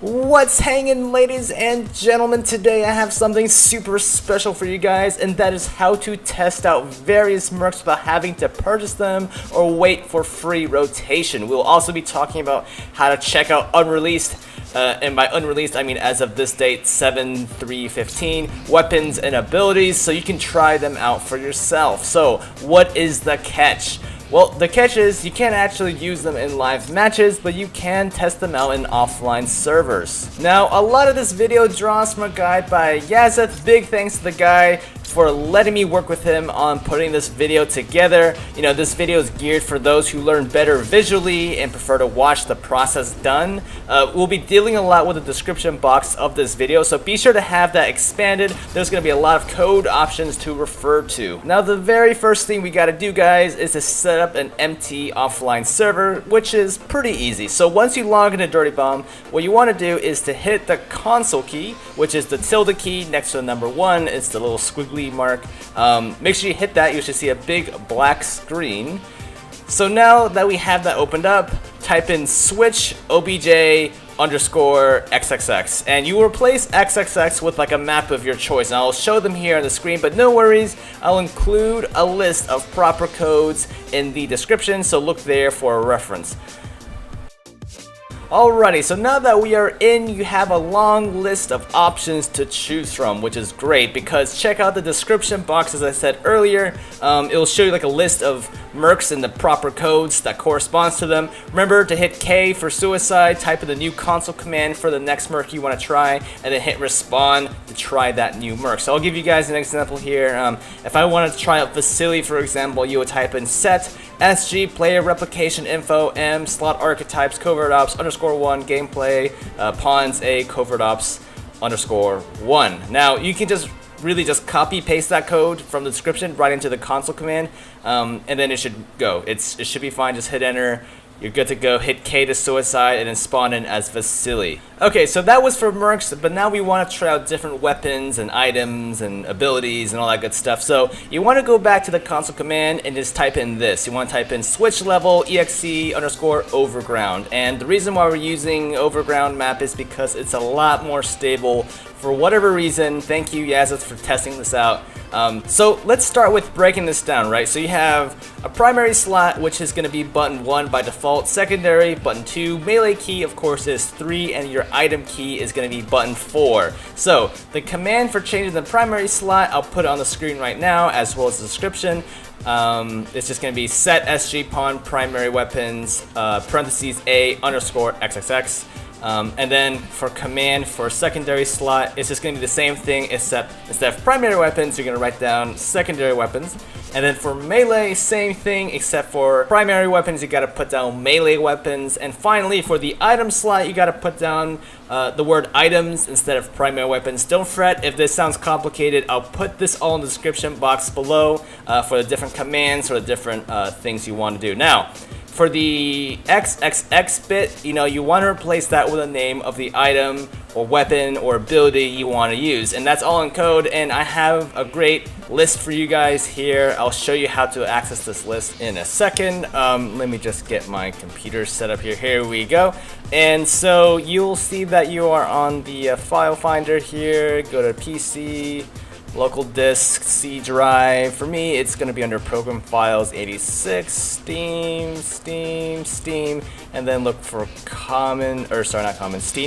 What's hanging, ladies and gentlemen? Today I have something super special for you guys, and that is how to test out various mercs without having to purchase them or wait for free rotation. We'll also be talking about how to check out unreleased, and by unreleased I mean as of this date, 7/3/15, weapons and abilities, so you can try them out for yourself. So what is the catch? Well, the catch is you can't actually use them in live matches, but you can test them out in offline servers. Now, a lot of this video draws from a guide by Yazeth. Big thanks to the guy for letting me work with him on putting this video together. You know, this video is geared for those who learn better visually and prefer to watch the process done. We'll be dealing a lot with the description box of this video, so be sure to have that expanded. There's going to be a lot of code options to refer to. Now, the very first thing we got to do, guys, is to set up an empty offline server, which is pretty easy. So once you log into Dirty Bomb, what you want to do is to hit the console key, which is the tilde key next to the number 1. It's the little squiggly mark. Make sure you hit that. You should see a big black screen. So now that we have that opened up, type in switch obj underscore xxx, and you replace xxx with like a map of your choice. And I'll show them here on the screen, but no worries, I'll include a list of proper codes in the description, so look there for a reference. Alrighty, so now that we are in, you have a long list of options to choose from, which is great because check out the description box. As I said earlier, it'll show you like a list of mercs and the proper codes that corresponds to them. Remember to hit K for suicide, type in the new console command for the next merc you want to try, and then hit respawn to try that new merc. So I'll give you guys an example here. If I wanted to try out Vasily, for example, you would type in set SG player replication info M slot archetypes covert ops underscore 1 gameplay pawns A covert ops underscore 1. Now you can just really just copy paste that code from the description right into the console command, and then it should go. It should be fine. Just hit enter. You're good to go. Hit K to suicide and then spawn in as Vasily. Okay, so that was for mercs, but now we want to try out different weapons and items and abilities and all that good stuff. So you want to go back to the console command and just type in this. You want to type in switchlevel exe underscore overground. And the reason why we're using overground map is because it's a lot more stable for whatever reason. Thank you, Yazeth, for testing this out. So let's start with breaking this down, right? So you have a primary slot, which is going to be button 1 by default, secondary, button 2, melee key, of course, is 3, and your item key is going to be button 4. So the command for changing the primary slot, I'll put it on the screen right now, as well as the description. It's just going to be set SG pawn primary weapons, parentheses A underscore xxx. And then for command for secondary slot, it's just going to be the same thing, except instead of primary weapons, you're going to write down secondary weapons. And then for melee, same thing, except for primary weapons, you got to put down melee weapons. And finally, for the item slot, you got to put down the word items instead of primary weapons. Don't fret if this sounds complicated. I'll put this all in the description box below for the different commands or the different things you want to do. Now, for the XXX bit, you want to replace that with a name of the item or weapon or ability you want to use. And that's all in code, and I have a great list for you guys here. I'll show you how to access this list in a second. Let me just get my computer set up here. Here we go. And so you'll see that you are on the file finder here. Go to PC, local disk, C drive. For me, it's going to be under program files 86, Steam, and then look for Steam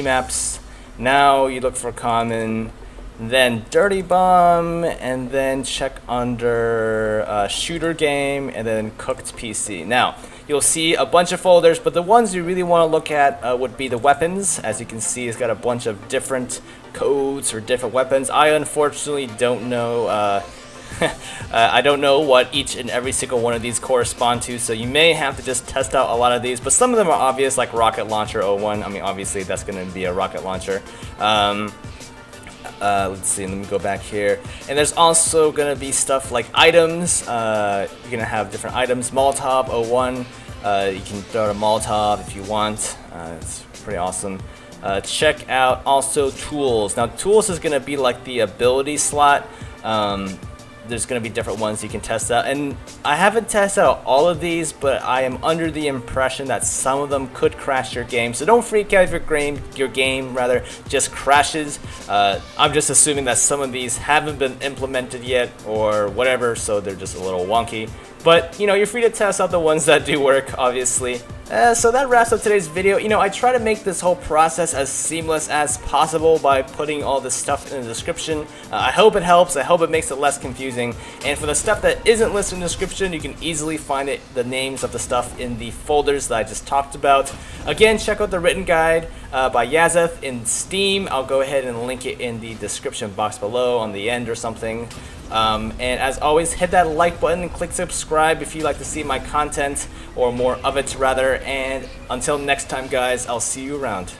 apps. Now you look for common, then Dirty Bomb, and then check under shooter game, and then cooked PC. Now you'll see a bunch of folders, but the ones you really want to look at would be the weapons. As you can see, it's got a bunch of different codes for different weapons. I unfortunately don't know I don't know what each and every single one of these correspond to, so you may have to just test out a lot of these, but some of them are obvious, like rocket launcher 01. I mean, obviously that's going to be a rocket launcher. Let's see, let me go back here. And there's also going to be stuff like items. You're going to have different items. Molotov 01. You can throw a Molotov if you want. It's pretty awesome. Check out also tools. Now tools is going to be like the ability slot. there's going to be different ones you can test out, and I haven't tested out all of these, but I am under the impression that some of them could crash your game, so don't freak out if your game just crashes. I'm just assuming that some of these haven't been implemented yet or whatever, so they're just a little wonky. But, you know, you're free to test out the ones that do work, obviously. So that wraps up today's video. You know, I try to make this whole process as seamless as possible by putting all this stuff in the description. I hope it helps. I hope it makes it less confusing. And for the stuff that isn't listed in the description, you can easily find the names of the stuff in the folders that I just talked about. Again, check out the written guide by Yazeth in Steam. I'll go ahead and link it in the description box below on the end or something. And as always, hit that like button and click subscribe if you'd like to see my content, or more of it rather. And until next time, guys, I'll see you around.